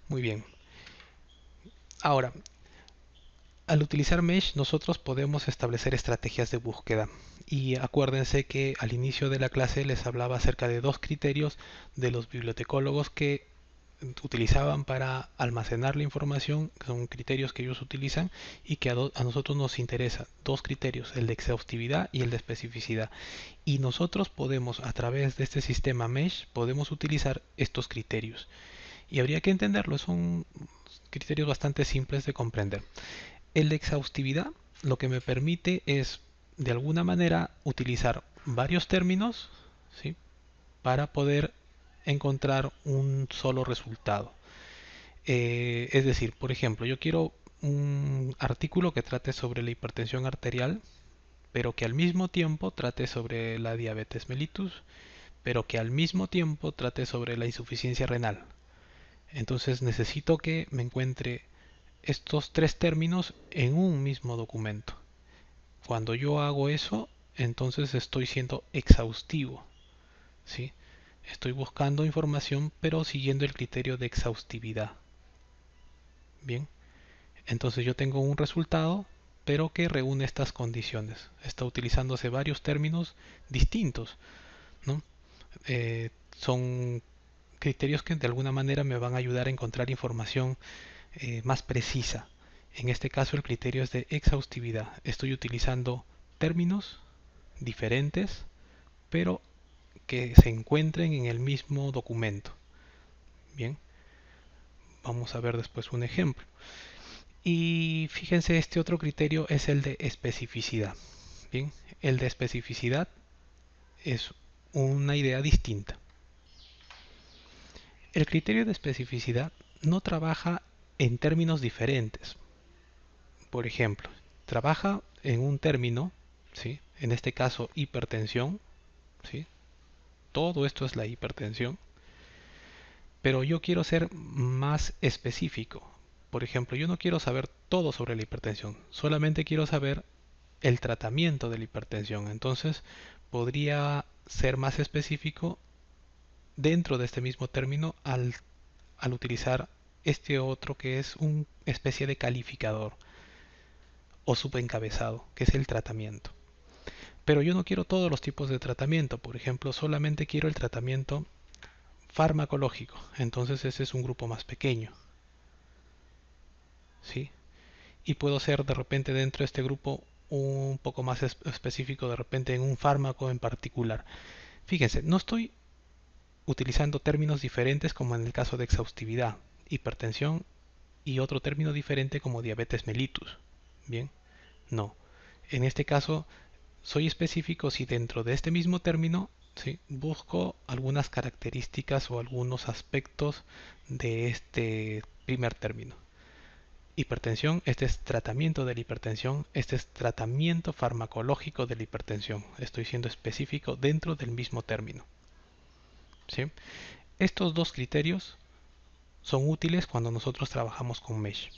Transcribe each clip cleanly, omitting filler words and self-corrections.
Muy bien. Ahora, al utilizar Mesh nosotros podemos establecer estrategias de búsqueda. Y acuérdense que al inicio de la clase les hablaba acerca de dos criterios de los bibliotecólogos que utilizaban para almacenar la información, que son criterios que ellos utilizan y que a nosotros nos interesa. Dos criterios, el de exhaustividad y el de especificidad. Y nosotros podemos, a través de este sistema Mesh, podemos utilizar estos criterios. Y habría que entenderlo, son criterios bastante simples de comprender. El de exhaustividad lo que me permite es, de alguna manera, utilizar varios términos, ¿sí?, para poder encontrar un solo resultado. Es decir, por ejemplo, yo quiero un artículo que trate sobre la hipertensión arterial, pero que al mismo tiempo trate sobre la diabetes mellitus, pero que al mismo tiempo trate sobre la insuficiencia renal. Entonces necesito que me encuentre estos tres términos en un mismo documento. Cuando yo hago eso, entonces estoy siendo exhaustivo, ¿sí? Estoy buscando información, pero siguiendo el criterio de exhaustividad. Bien, entonces yo tengo un resultado, pero que reúne estas condiciones. Está utilizándose varios términos distintos, ¿no? Son criterios que de alguna manera me van a ayudar a encontrar información más precisa. En este caso el criterio es de exhaustividad. Estoy utilizando términos diferentes, pero que se encuentren en el mismo documento. Bien, vamos a ver después un ejemplo. Y fíjense, este otro criterio es el de especificidad. Bien, el de especificidad es una idea distinta. El criterio de especificidad no trabaja en términos diferentes. Por ejemplo, trabaja en un término, ¿sí?, en este caso hipertensión, ¿sí?, todo esto es la hipertensión, pero yo quiero ser más específico. Por ejemplo, yo no quiero saber todo sobre la hipertensión, solamente quiero saber el tratamiento de la hipertensión. Entonces, podría ser más específico dentro de este mismo término al utilizar este otro que es una especie de calificador o subencabezado, que es el tratamiento. Pero yo no quiero todos los tipos de tratamiento, por ejemplo, solamente quiero el tratamiento farmacológico, entonces ese es un grupo más pequeño, ¿sí? Y puedo ser de repente dentro de este grupo un poco más específico de repente en un fármaco en particular. Fíjense, no estoy utilizando términos diferentes como en el caso de exhaustividad, hipertensión y otro término diferente como diabetes mellitus. Bien, no. En este caso soy específico si dentro de este mismo término, ¿sí?, busco algunas características o algunos aspectos de este primer término. Hipertensión, este es tratamiento de la hipertensión, este es tratamiento farmacológico de la hipertensión. Estoy siendo específico dentro del mismo término, ¿sí? Estos dos criterios son útiles cuando nosotros trabajamos con Mesh.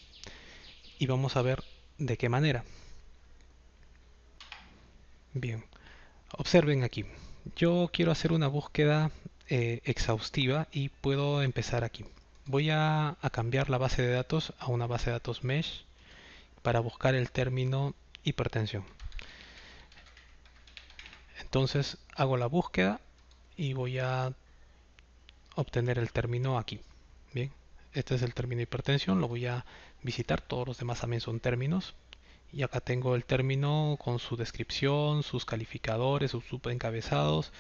Y vamos a ver de qué manera. Bien, observen aquí. Yo quiero hacer una búsqueda exhaustiva y puedo empezar aquí. Voy a cambiar la base de datos a una base de datos Mesh para buscar el término hipertensión. Entonces hago la búsqueda y voy a obtener el término aquí. Bien, este es el término hipertensión, lo voy a visitar, todos los demás también son términos. Y acá tengo el término con su descripción, sus calificadores, sus subencabezados,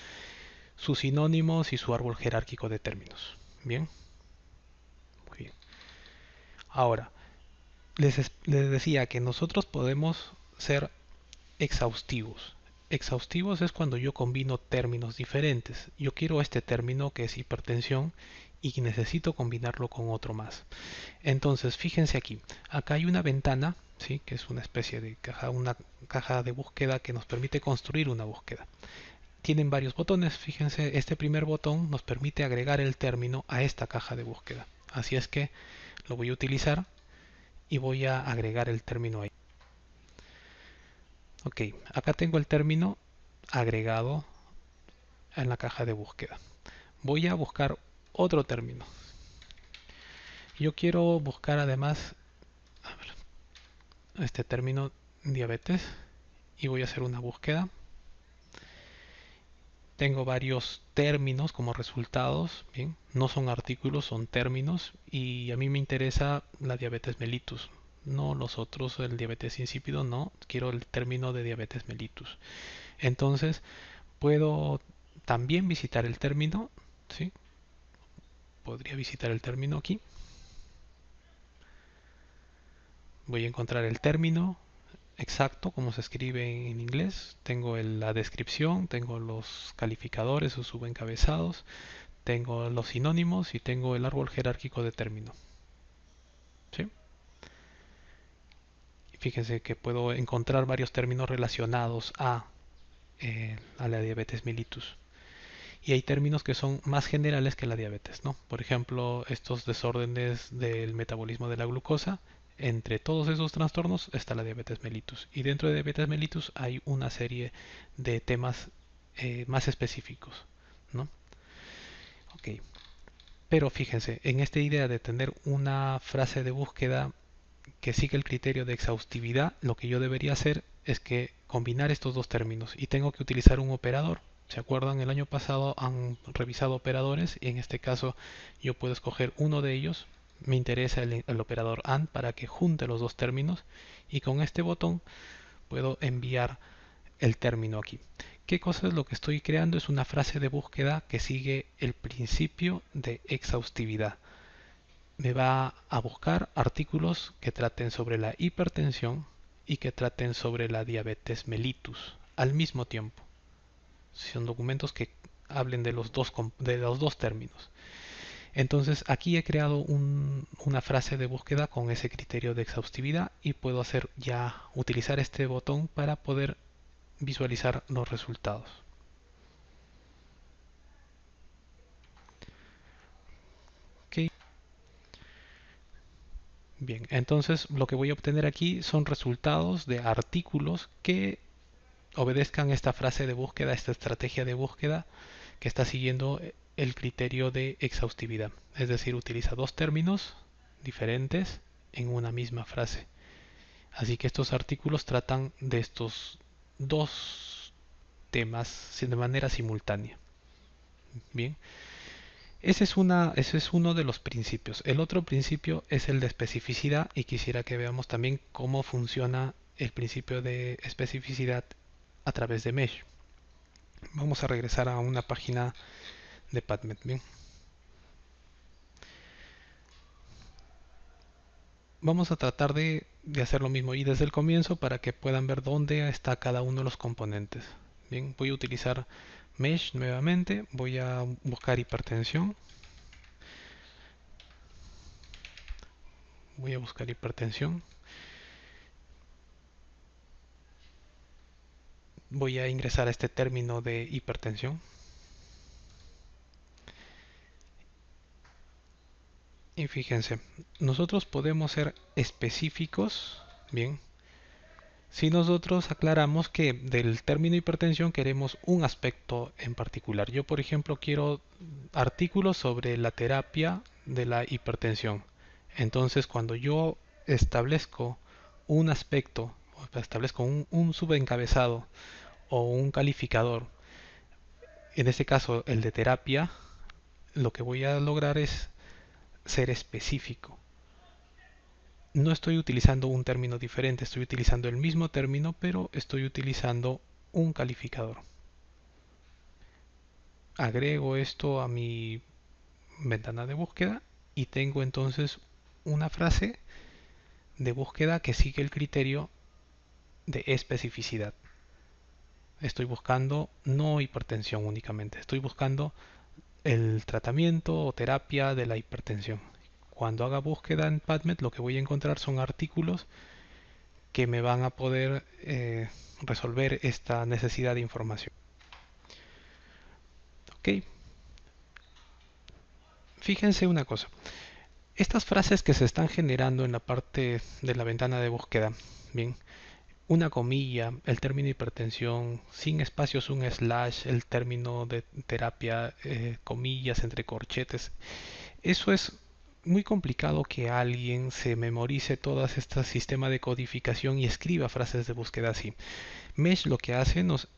sus sinónimos y su árbol jerárquico de términos. Bien, muy bien. Ahora, les decía que nosotros podemos ser exhaustivos. Exhaustivos es cuando yo combino términos diferentes. Yo quiero este término que es hipertensión y necesito combinarlo con otro más. Entonces, fíjense aquí. Acá hay una ventana, ¿sí?, que es una especie de caja, una caja de búsqueda que nos permite construir una búsqueda. Tienen varios botones. Fíjense, este primer botón nos permite agregar el término a esta caja de búsqueda. Así es que lo voy a utilizar y voy a agregar el término ahí. Ok, acá tengo el término agregado en la caja de búsqueda. Voy a buscar otro término Yo quiero buscar además, a ver, este término diabetes y voy a hacer una búsqueda. Tengo varios términos como resultados, bien, no son artículos, son términos y a mí me interesa la diabetes mellitus, no los otros, el diabetes insípido, no, quiero el término de diabetes mellitus. Entonces puedo también visitar el término, ¿sí? Podría visitar el término aquí. Voy a encontrar el término exacto como se escribe en inglés. Tengo la descripción, tengo los calificadores o subencabezados, tengo los sinónimos y tengo el árbol jerárquico de término. ¿Sí? Fíjense que puedo encontrar varios términos relacionados a la diabetes mellitus. Y hay términos que son más generales que la diabetes, ¿no? Por ejemplo, estos desórdenes del metabolismo de la glucosa. Entre todos esos trastornos está la diabetes mellitus. Y dentro de diabetes mellitus hay una serie de temas más específicos, ¿no? Ok. Pero fíjense, en esta idea de tener una frase de búsqueda que sigue el criterio de exhaustividad, lo que yo debería hacer es que combinar estos dos términos y tengo que utilizar un operador. ¿Se acuerdan? El año pasado han revisado operadores y en este caso yo puedo escoger uno de ellos. Me interesa el operador AND para que junte los dos términos y con este botón puedo enviar el término aquí. ¿Qué cosa es lo que estoy creando? Es una frase de búsqueda que sigue el principio de exhaustividad. Me va a buscar artículos que traten sobre la hipertensión y que traten sobre la diabetes mellitus al mismo tiempo. Son documentos que hablen de los dos términos. Entonces aquí he creado una frase de búsqueda con ese criterio de exhaustividad y puedo utilizar este botón para poder visualizar los resultados. Okay. Bien, entonces lo que voy a obtener aquí son resultados de artículos que obedezcan esta frase de búsqueda, esta estrategia de búsqueda que está siguiendo el criterio de exhaustividad. Es decir, utiliza dos términos diferentes en una misma frase. Así que estos artículos tratan de estos dos temas de manera simultánea. Bien, ese es uno de los principios. El otro principio es el de especificidad y quisiera que veamos también cómo funciona el principio de especificidad a través de Mesh. Vamos a regresar a una página de PubMed. Bien. Vamos a tratar de hacer lo mismo y desde el comienzo para que puedan ver dónde está cada uno de los componentes. Bien, voy a utilizar Mesh nuevamente, voy a buscar hipertensión. Voy a buscar hipertensión. Voy a ingresar a este término de hipertensión. Y fíjense, nosotros podemos ser específicos, bien, si nosotros aclaramos que del término hipertensión queremos un aspecto en particular. Yo, por ejemplo, quiero artículos sobre la terapia de la hipertensión. Entonces, cuando yo establezco un aspecto, o establezco un subencabezado o un calificador, en este caso el de terapia, lo que voy a lograr es ser específico. No estoy utilizando un término diferente, estoy utilizando el mismo término, pero estoy utilizando un calificador. Agrego esto a mi ventana de búsqueda y tengo entonces una frase de búsqueda que sigue el criterio de especificidad. Estoy buscando no hipertensión únicamente, estoy buscando el tratamiento o terapia de la hipertensión. Cuando haga búsqueda en PubMed lo que voy a encontrar son artículos que me van a poder resolver esta necesidad de información. Ok, fíjense una cosa. Estas frases que se están generando en la parte de la ventana de búsqueda, bien, una comilla, el término hipertensión, sin espacios un slash, el término de terapia, comillas entre corchetes, eso es muy complicado que alguien se memorice todas estas sistemas de codificación y escriba frases de búsqueda así. Mesh lo que hace nos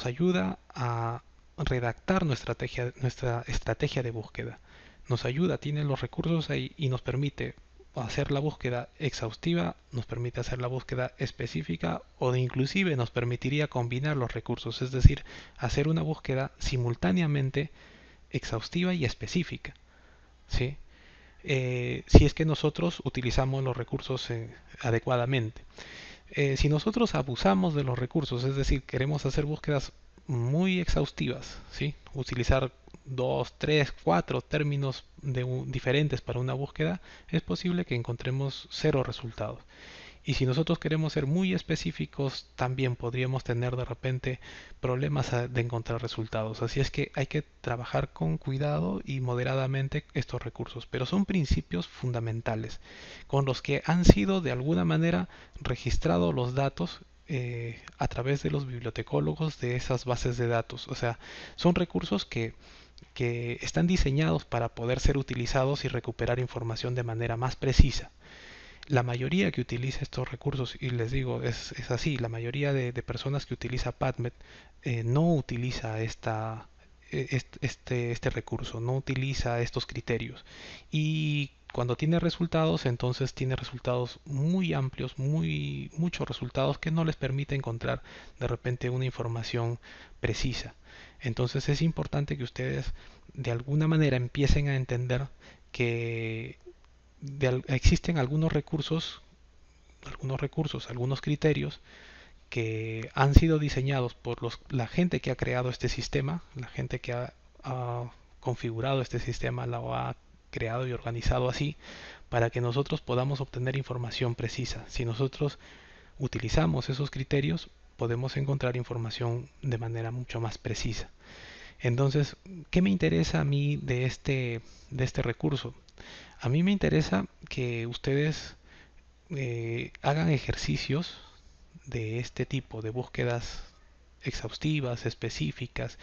ayuda a redactar nuestra estrategia de búsqueda. Nos ayuda, tiene los recursos ahí y nos permite hacer la búsqueda exhaustiva, nos permite hacer la búsqueda específica o inclusive nos permitiría combinar los recursos, es decir, hacer una búsqueda simultáneamente exhaustiva y específica. ¿Sí? Si es que nosotros utilizamos los recursos adecuadamente. Si nosotros abusamos de los recursos, es decir, queremos hacer búsquedas muy exhaustivas, ¿sí? Utilizar dos, tres, cuatro términos diferentes para una búsqueda, es posible que encontremos cero resultados. Y si nosotros queremos ser muy específicos, también podríamos tener de repente problemas de encontrar resultados. Así es que hay que trabajar con cuidado y moderadamente estos recursos. Pero son principios fundamentales con los que han sido de alguna manera registrados los datos a través de los bibliotecólogos de esas bases de datos. O sea, son recursos que están diseñados para poder ser utilizados y recuperar información de manera más precisa. La mayoría que utiliza estos recursos, y les digo, es así, la mayoría de personas que utiliza PubMed no utiliza este recurso, no utiliza estos criterios. Y cuando tiene resultados, entonces tiene resultados muy amplios, muchos resultados que no les permite encontrar de repente una información precisa. Entonces es importante que ustedes de alguna manera empiecen a entender que existen algunos criterios que han sido diseñados por la gente que ha creado este sistema, la gente que ha configurado este sistema, lo ha creado y organizado así, para que nosotros podamos obtener información precisa. Si nosotros utilizamos esos criterios, podemos encontrar información de manera mucho más precisa. Entonces, ¿qué me interesa a mí de este recurso? A mí me interesa que ustedes hagan ejercicios de este tipo, de búsquedas exhaustivas, específicas,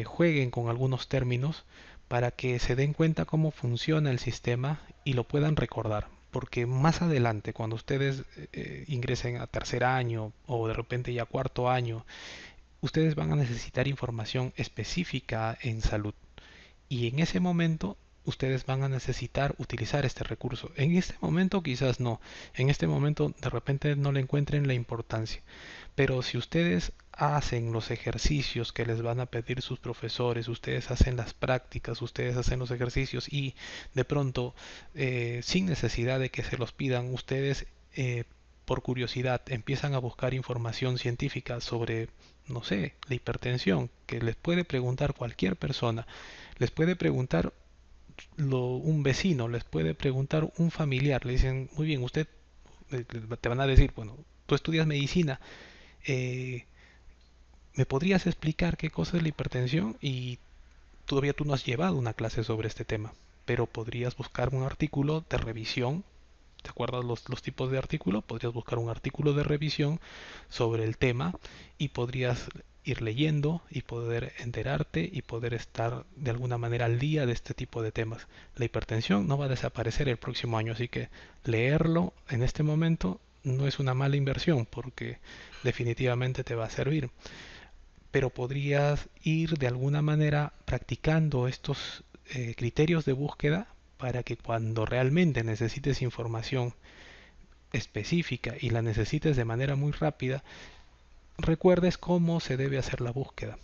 jueguen con algunos términos para que se den cuenta cómo funciona el sistema y lo puedan recordar. Porque más adelante, cuando ustedes ingresen a tercer año o de repente ya cuarto año, ustedes van a necesitar información específica en salud. Y en ese momento ustedes van a necesitar utilizar este recurso. En este momento quizás no. En este momento de repente no le encuentren la importancia. Pero si ustedes hacen los ejercicios que les van a pedir sus profesores, ustedes hacen las prácticas, ustedes hacen los ejercicios y de pronto, sin necesidad de que se los pidan, ustedes por curiosidad empiezan a buscar información científica sobre, no sé, la hipertensión, que les puede preguntar cualquier persona, les puede preguntar un vecino, les puede preguntar un familiar, le dicen, muy bien, usted, te van a decir, bueno, tú estudias medicina, eh, ¿me podrías explicar qué cosa es la hipertensión? Y todavía tú no has llevado una clase sobre este tema, pero podrías buscar un artículo de revisión. ¿Te acuerdas los tipos de artículo? Podrías buscar un artículo de revisión sobre el tema y podrías ir leyendo y poder enterarte y poder estar de alguna manera al día de este tipo de temas. La hipertensión no va a desaparecer el próximo año, así que leerlo en este momento no es una mala inversión porque definitivamente te va a servir. Pero podrías ir de alguna manera practicando estos criterios de búsqueda para que cuando realmente necesites información específica y la necesites de manera muy rápida, recuerdes cómo se debe hacer la búsqueda.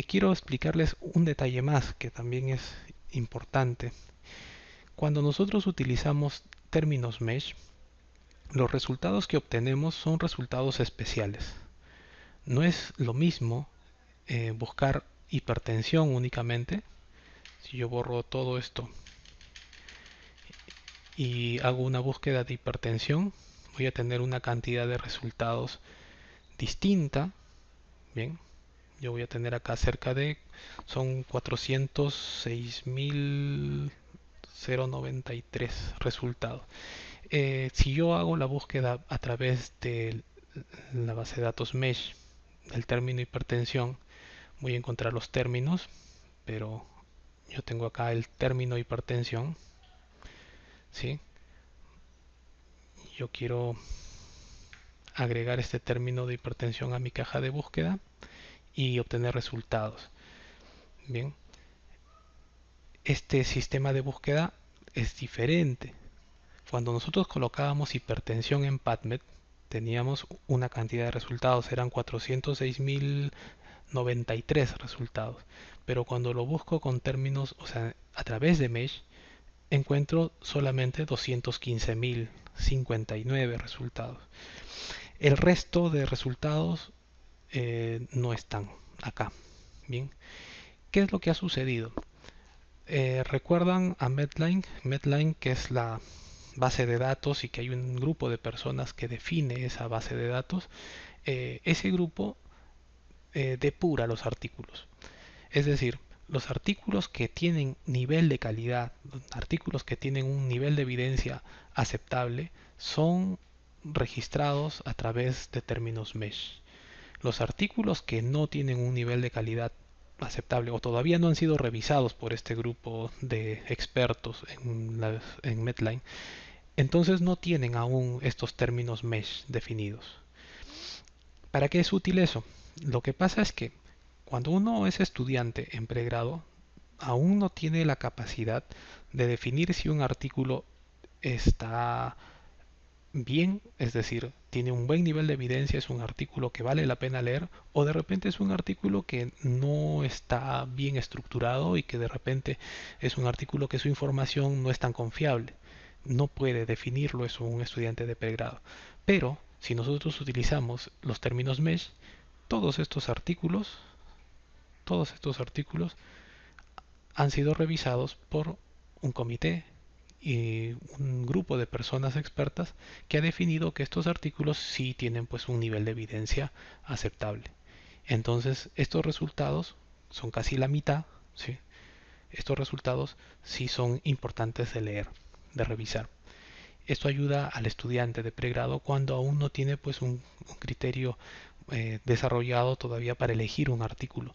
Quiero explicarles un detalle más que también es importante. Cuando nosotros utilizamos términos mesh, los resultados que obtenemos son resultados especiales. No es lo mismo buscar hipertensión únicamente. Si yo borro todo esto y hago una búsqueda de hipertensión, voy a tener una cantidad de resultados distinta. Bien, yo voy a tener acá cerca de, son 406.093 resultados. Si yo hago la búsqueda a través de la base de datos mesh del término hipertensión, voy a encontrar los términos, pero yo tengo acá el término hipertensión. ¿sí? Yo quiero agregar este término de hipertensión a mi caja de búsqueda y obtener resultados. Bien, este sistema de búsqueda es diferente. Cuando nosotros colocábamos hipertensión en PubMed, teníamos una cantidad de resultados, eran 406.093 resultados. Pero cuando lo busco con términos, o sea, a través de Mesh, encuentro solamente 215.059 resultados. El resto de resultados no están acá. Bien, ¿qué es lo que ha sucedido? ¿Recuerdan a Medline? Medline, que es la base de datos y que hay un grupo de personas que define esa base de datos. Ese grupo depura los artículos. Es decir, los artículos que tienen nivel de calidad, artículos que tienen un nivel de evidencia aceptable, son registrados a través de términos mesh. Los artículos que no tienen un nivel de calidad aceptable o todavía no han sido revisados por este grupo de expertos en Medline, entonces no tienen aún estos términos mesh definidos. ¿Para qué es útil eso? Lo que pasa es que cuando uno es estudiante en pregrado, aún no tiene la capacidad de definir si un artículo está bien, es decir, tiene un buen nivel de evidencia, es un artículo que vale la pena leer, o de repente es un artículo que no está bien estructurado y que de repente es un artículo que su información no es tan confiable. No puede definirlo eso un estudiante de pregrado. Pero si nosotros utilizamos los términos mesh, todos estos artículos, todos estos artículos han sido revisados por un comité y un grupo de personas expertas que ha definido que estos artículos sí tienen pues un nivel de evidencia aceptable. Entonces estos resultados son casi la mitad, ¿sí? Estos resultados sí son importantes de leer, de revisar. Esto ayuda al estudiante de pregrado cuando aún no tiene pues un criterio desarrollado todavía para elegir un artículo,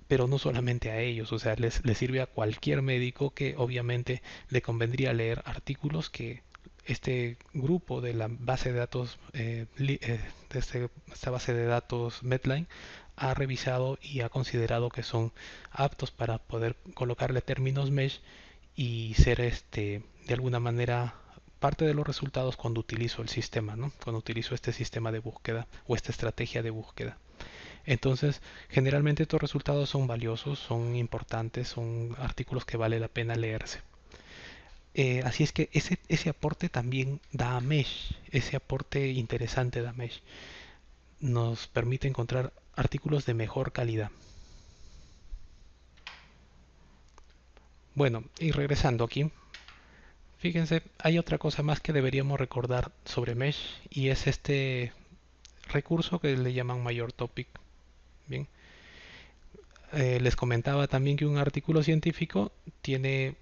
pero no solamente a ellos, o sea, les sirve a cualquier médico que obviamente le convendría leer artículos que este grupo de la base de datos, esta base de datos Medline, ha revisado y ha considerado que son aptos para poder colocarle términos mesh y ser de alguna manera parte de los resultados cuando utilizo el sistema, ¿no? Cuando utilizo este sistema de búsqueda o esta estrategia de búsqueda. Entonces, generalmente estos resultados son valiosos, son importantes, son artículos que vale la pena leerse. Así es que ese aporte también da a Mesh, ese aporte interesante da Mesh. Nos permite encontrar artículos de mejor calidad. Bueno, y regresando aquí, fíjense, hay otra cosa más que deberíamos recordar sobre Mesh y es este recurso que le llaman Major Topic. Bien, les comentaba también que un artículo científico tiene,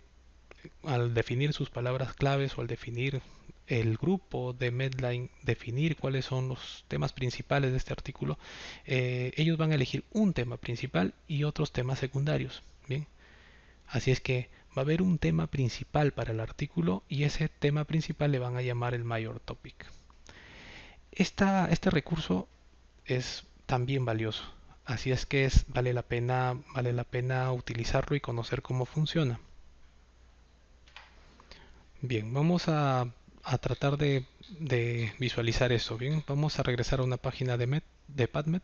al definir sus palabras claves o al definir el grupo de Medline, definir cuáles son los temas principales de este artículo, ellos van a elegir un tema principal y otros temas secundarios. Bien, así es que va a haber un tema principal para el artículo y ese tema principal le van a llamar el Major Topic. Este recurso es también valioso, así es que vale la pena utilizarlo y conocer cómo funciona. Bien, vamos a tratar de visualizar eso. Bien, vamos a regresar a una página de PubMed.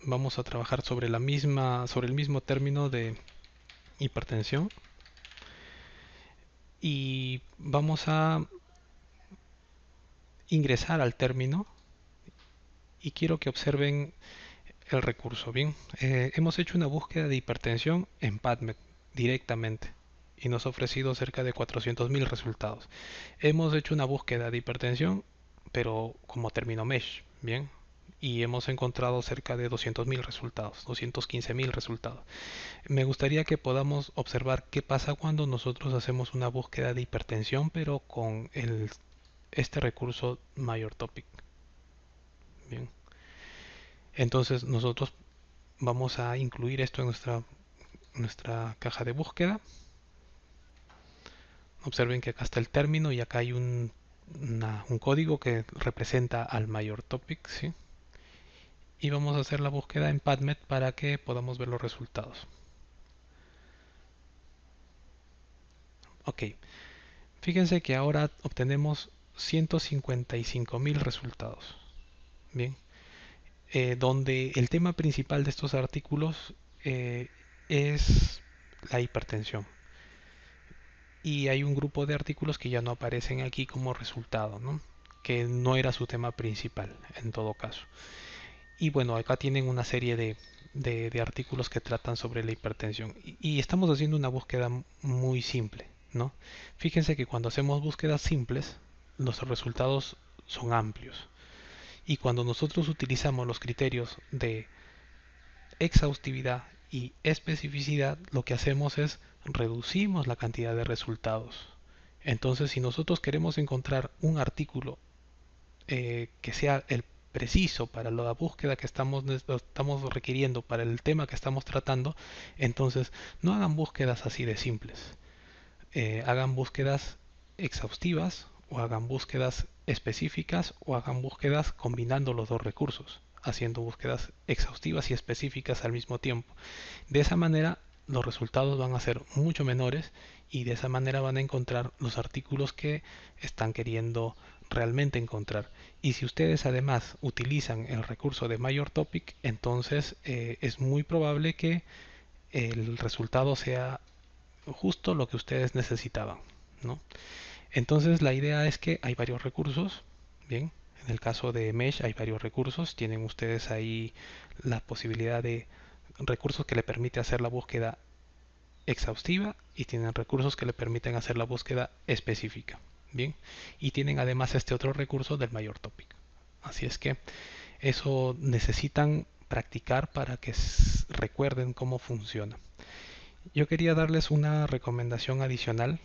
Vamos a trabajar sobre sobre el mismo término de hipertensión y vamos a ingresar al término y quiero que observen el recurso. Bien, hemos hecho una búsqueda de hipertensión en PubMed directamente y nos ha ofrecido cerca de 400.000 resultados. Hemos hecho una búsqueda de hipertensión, pero como término mesh, bien, y hemos encontrado cerca de 200.000 resultados, 215.000 resultados. Me gustaría que podamos observar qué pasa cuando nosotros hacemos una búsqueda de hipertensión, pero con este recurso Major Topic. Bien, entonces nosotros vamos a incluir esto en nuestra caja de búsqueda. Observen que acá está el término y acá hay un código que representa al mayor topic, ¿sí? Y vamos a hacer la búsqueda en PubMed para que podamos ver los resultados. Ok, fíjense que ahora obtenemos 155.000 resultados. Bien, donde el tema principal de estos artículos es la hipertensión. Y hay un grupo de artículos que ya no aparecen aquí como resultado, ¿no? Que no era su tema principal en todo caso. Y bueno, acá tienen una serie de artículos que tratan sobre la hipertensión. Y estamos haciendo una búsqueda muy simple, ¿no? Fíjense que cuando hacemos búsquedas simples, los resultados son amplios. Y cuando nosotros utilizamos los criterios de exhaustividad y especificidad, lo que hacemos es reducimos la cantidad de resultados. Entonces, si nosotros queremos encontrar un artículo que sea el preciso para la búsqueda que estamos requiriendo, para el tema que estamos tratando, entonces no hagan búsquedas así de simples. Hagan búsquedas exhaustivas o hagan búsquedas específicas o hagan búsquedas combinando los dos recursos, haciendo búsquedas exhaustivas y específicas al mismo tiempo. De esa manera los resultados van a ser mucho menores y de esa manera van a encontrar los artículos que están queriendo realmente encontrar. Y si ustedes además utilizan el recurso de Major Topic, entonces es muy probable que el resultado sea justo lo que ustedes necesitaban, ¿no? Entonces la idea es que hay varios recursos, bien, en el caso de Mesh hay varios recursos, tienen ustedes ahí la posibilidad de recursos que le permite hacer la búsqueda exhaustiva y tienen recursos que le permiten hacer la búsqueda específica, bien, y tienen además este otro recurso del mayor topic. Así es que eso necesitan practicar para que recuerden cómo funciona. Yo quería darles una recomendación adicional,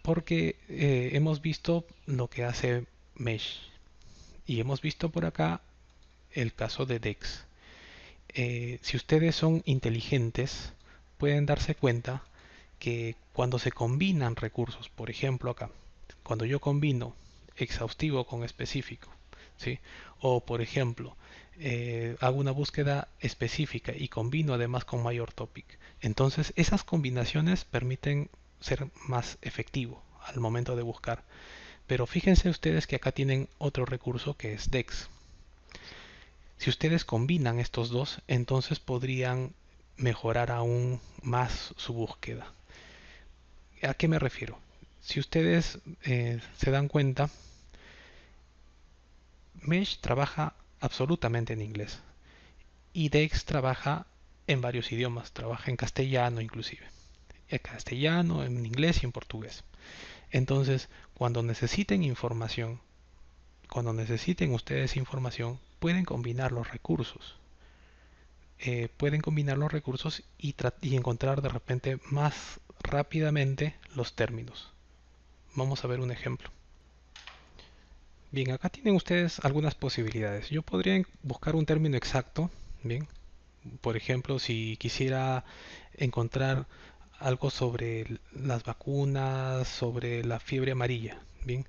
porque hemos visto lo que hace Mesh y hemos visto por acá el caso de Dex. Si ustedes son inteligentes, pueden darse cuenta que cuando se combinan recursos, por ejemplo acá, cuando yo combino exhaustivo con específico, ¿sí? O por ejemplo, hago una búsqueda específica y combino además con mayor topic, entonces esas combinaciones permiten ser más efectivo al momento de buscar. Pero fíjense ustedes que acá tienen otro recurso que es Dex. Si ustedes combinan estos dos, entonces podrían mejorar aún más su búsqueda. ¿A qué me refiero? Si ustedes se dan cuenta, Mesh trabaja absolutamente en inglés y Dex trabaja en varios idiomas, trabaja en castellano inclusive, en castellano, en inglés y en portugués. Entonces, cuando necesiten ustedes información, pueden combinar los recursos. Pueden combinar los recursos y encontrar de repente más rápidamente los términos. Vamos a ver un ejemplo. Bien, acá tienen ustedes algunas posibilidades. Yo podría buscar un término exacto. Bien, por ejemplo, si quisiera encontrar algo sobre las vacunas, sobre la fiebre amarilla. Bien,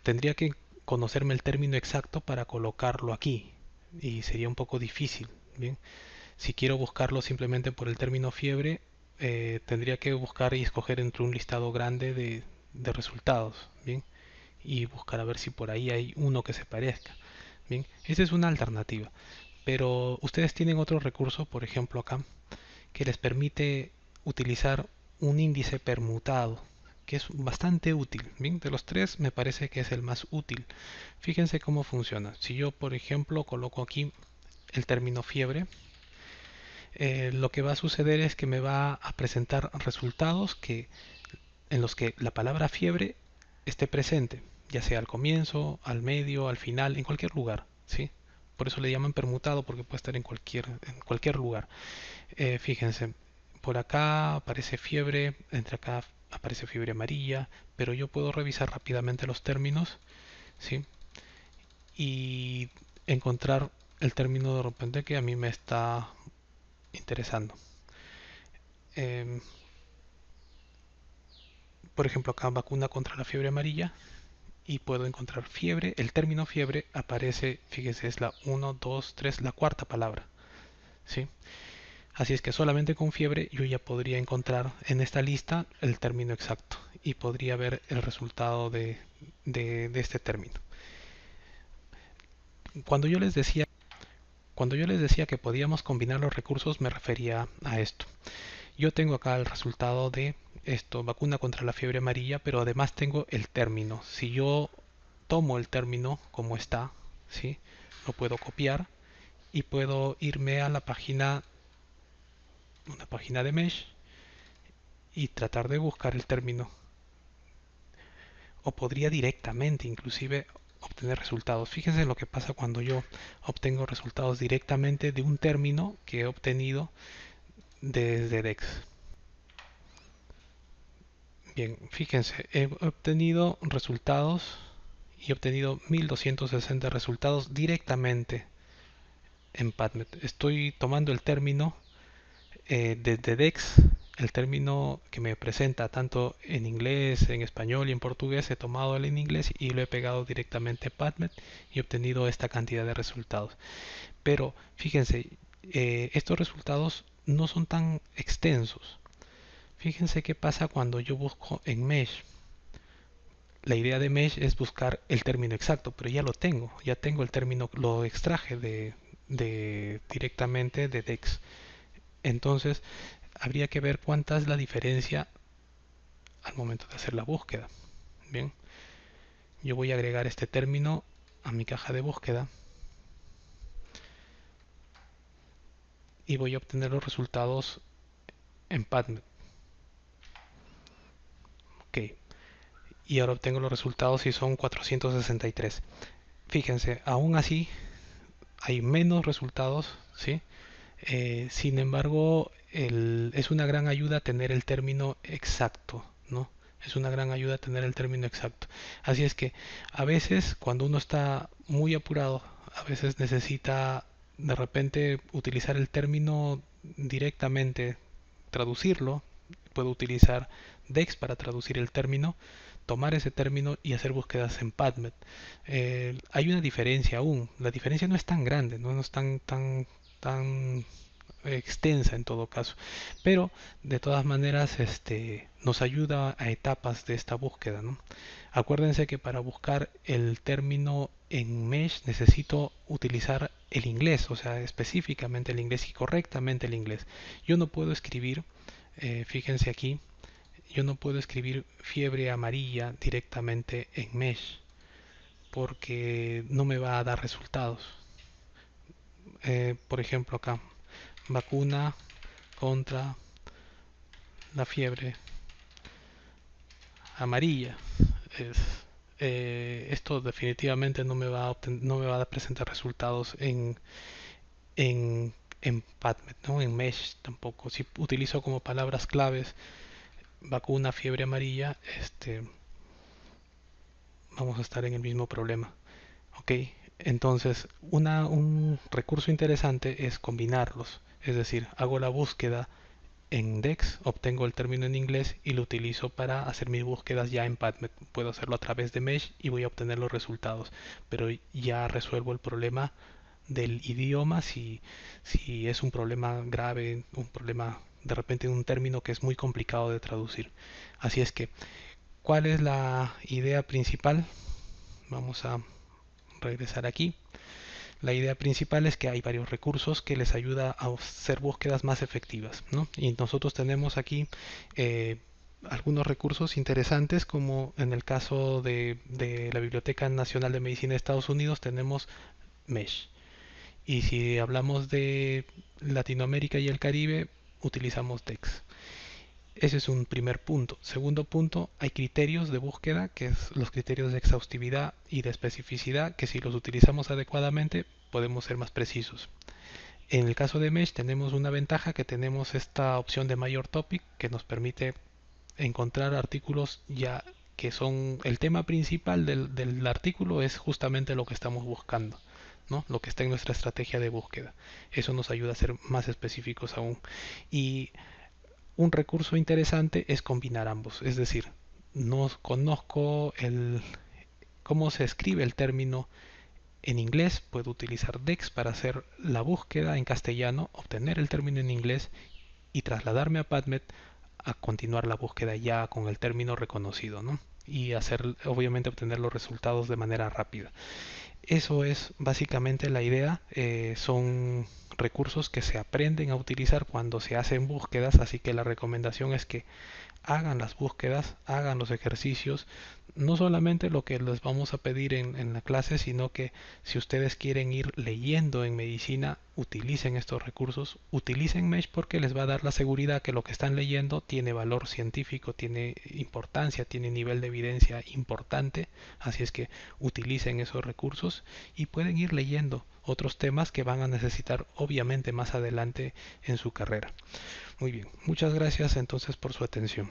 tendría que conocerme el término exacto para colocarlo aquí y sería un poco difícil. Bien, si quiero buscarlo simplemente por el término fiebre, tendría que buscar y escoger entre un listado grande de resultados. Bien, y buscar a ver si por ahí hay uno que se parezca. Bien, esa es una alternativa. Pero ustedes tienen otro recurso, por ejemplo acá, que les permite utilizar un índice permutado, que es bastante útil. Bien, de los tres me parece que es el más útil. Fíjense cómo funciona. Si yo, por ejemplo, coloco aquí el término fiebre, lo que va a suceder es que me va a presentar resultados en los que la palabra fiebre esté presente, ya sea al comienzo, al medio, al final, en cualquier lugar, ¿sí? Por eso le llaman permutado, porque puede estar en cualquier lugar. Fíjense, por acá aparece fiebre, entre acá aparece fiebre amarilla, pero yo puedo revisar rápidamente los términos, ¿sí? Y encontrar el término de repente que a mí me está interesando. Em, por ejemplo, acá vacuna contra la fiebre amarilla y puedo encontrar fiebre. El término fiebre aparece, fíjese, es la uno 2 3 la cuarta palabra. ¿Sí? Así es que solamente con fiebre yo ya podría encontrar en esta lista el término exacto y podría ver el resultado de este término. Cuando yo les decía, cuando yo les decía que podíamos combinar los recursos me refería a esto. Yo tengo acá el resultado de esto, vacuna contra la fiebre amarilla, pero además tengo el término. Si yo tomo el término como está, ¿sí? Lo puedo copiar y puedo irme a la página, una página de Mesh y tratar de buscar el término. O podría directamente inclusive obtener resultados. Fíjense lo que pasa cuando yo obtengo resultados directamente de un término que he obtenido desde DEX. Bien, fíjense, he obtenido resultados y he obtenido 1260 resultados directamente en PubMed. Estoy tomando el término desde DEX, el término que me presenta tanto en inglés, en español y en portugués, he tomado el en inglés y lo he pegado directamente a PubMed y he obtenido esta cantidad de resultados. Pero fíjense, estos resultados no son tan extensos. Fíjense qué pasa cuando yo busco en Mesh. La idea de Mesh es buscar el término exacto, pero ya tengo el término, lo extraje directamente de DEX. Entonces, habría que ver cuánta es la diferencia al momento de hacer la búsqueda. Bien, yo voy a agregar este término a mi caja de búsqueda y voy a obtener los resultados en PubMed. Ok, y ahora obtengo los resultados y son 463. Fíjense, aún así hay menos resultados, ¿sí? Sin embargo, es una gran ayuda tener el término exacto, ¿no? Es una gran ayuda tener el término exacto. Así es que a veces cuando uno está muy apurado, a veces necesita de repente utilizar el término directamente, traducirlo. Puedo utilizar DEX para traducir el término, tomar ese término y hacer búsquedas en PubMed. Hay una diferencia aún. La diferencia no es tan grande, no es tan extensa en todo caso, pero de todas maneras nos ayuda a etapas de esta búsqueda, ¿no? Acuérdense que para buscar el término en Mesh necesito utilizar el inglés, o sea, específicamente el inglés y correctamente el inglés. Yo no puedo escribir, fíjense aquí, yo no puedo escribir fiebre amarilla directamente en Mesh porque no me va a dar resultados. Por ejemplo acá, vacuna contra la fiebre amarilla. Es, esto definitivamente no me va a presentar resultados en PubMed, ¿no? En Mesh tampoco. Si utilizo como palabras claves vacuna, fiebre amarilla, vamos a estar en el mismo problema. ¿Ok? Entonces, un recurso interesante es combinarlos. Es decir, hago la búsqueda en DEX, obtengo el término en inglés y lo utilizo para hacer mis búsquedas ya en PubMed. Puedo hacerlo a través de Mesh y voy a obtener los resultados. Pero ya resuelvo el problema del idioma si es un problema grave, un problema de repente un término que es muy complicado de traducir. Así es que, ¿cuál es la idea principal? Vamos a regresar aquí. La idea principal es que hay varios recursos que les ayuda a hacer búsquedas más efectivas, ¿no? Y nosotros tenemos aquí algunos recursos interesantes, como en el caso de la Biblioteca Nacional de Medicina de Estados Unidos tenemos Mesh. Y si hablamos de Latinoamérica y el Caribe, utilizamos DEX. Ese es un primer punto. Segundo punto, hay criterios de búsqueda, que es los criterios de exhaustividad y de especificidad, que si los utilizamos adecuadamente podemos ser más precisos. En el caso de Mesh tenemos una ventaja, que tenemos esta opción de Major Topic que nos permite encontrar artículos ya que son el tema principal del artículo, es justamente lo que estamos buscando, ¿no? Lo que está en nuestra estrategia de búsqueda. Eso nos ayuda a ser más específicos aún. Y un recurso interesante es combinar ambos, es decir, no conozco cómo se escribe el término en inglés, puedo utilizar DEX para hacer la búsqueda en castellano, obtener el término en inglés y trasladarme a PubMed a continuar la búsqueda ya con el término reconocido, ¿no? Y hacer, obviamente, obtener los resultados de manera rápida. Eso es básicamente la idea. Son recursos que se aprenden a utilizar cuando se hacen búsquedas, así que la recomendación es que hagan las búsquedas, hagan los ejercicios, no solamente lo que les vamos a pedir en la clase, sino que si ustedes quieren ir leyendo en medicina, utilicen estos recursos, utilicen Mesh porque les va a dar la seguridad que lo que están leyendo tiene valor científico, tiene importancia, tiene nivel de evidencia importante, así es que utilicen esos recursos y pueden ir leyendo otros temas que van a necesitar obviamente más adelante en su carrera. Muy bien, muchas gracias entonces por su atención.